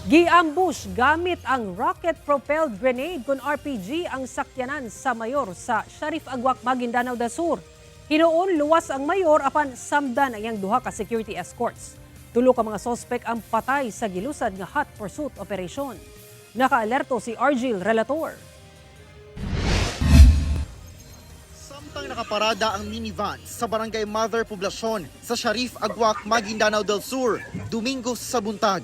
Gi-ambush gamit ang rocket-propelled grenade kung RPG ang sakyanan sa mayor sa Sharif Agwak, Maguindanao del Sur. Hinuon luwas ang mayor apan samdan ang iyang duha ka security escorts. Tulo ka mga sospek ang patay sa gilusad nga hot pursuit operation. Nakaalerto si Argil Relator. Samtang nakaparada ang minivan sa Barangay Mother Poblacion sa Sharif Agwak, Maguindanao del Sur, Domingo sa buntag.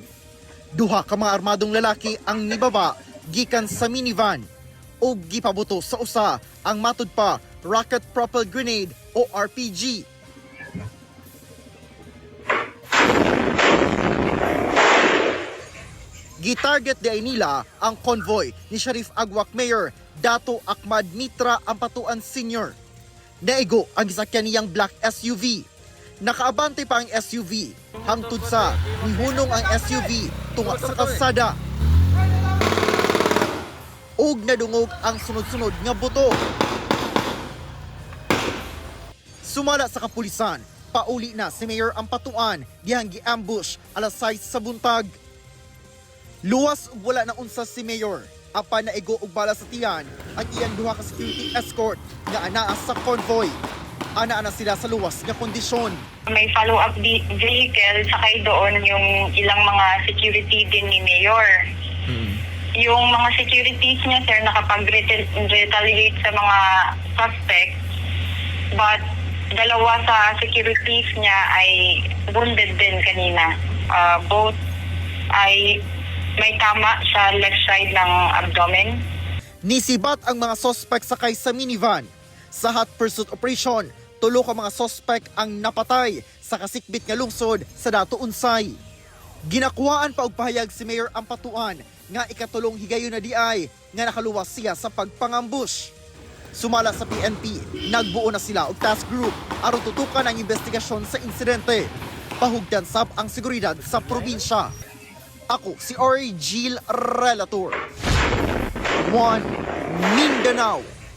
Duha ka mga armadong lalaki ang nibaba gikan sa minivan o gipabuto sa usa ang matud pa rocket propelled grenade o RPG. Gitarget di ay nila ang convoy ni Sharif Agwak Mayor Dato Ahmad Mitra Ampatuan Sr. Naigo ang gisakyan niyang black SUV. Nakaabante pa ang SUV hangtod sa mihunong ang SUV tunga sa kalsada. Og nadungog ang sunod-sunod nga buto. Sumala sa kapulisan, pauli na si Mayor Ampatuan dihang gi-ambush alas 6 sa buntag. Luwas ug wala na unsa si Mayor. Apan naigo og bala sa tiyan ang iyang duha ka security escort nga anaa sa convoy. Ana sila sa luwas nga kondisyon. May follow-up vehicle, sakay doon yung ilang mga security din ni Mayor. Yung mga securities niya, sir, nakapag-retaliate sa mga suspect. But dalawa sa securities niya ay wounded din kanina. Both ay may tama sa left side ng abdomen. Nisibat ang mga suspect sakay sa minivan. Sa hot pursuit operation, tulo ka mga suspect ang napatay sa kasikbit nga lungsod sa Dato Unsay. Ginakuhaan pa og pahayag si Mayor Ampatuan nga ikatulong higayon na diay nga nakaluwas siya sa pagpangambush. Sumala sa PNP, nagbuo na sila og task group aron tutukan ang investigasyon sa insidente. Pahugdan sab ang seguridad sa probinsya. Ako si Argil Relator. One Mindanao.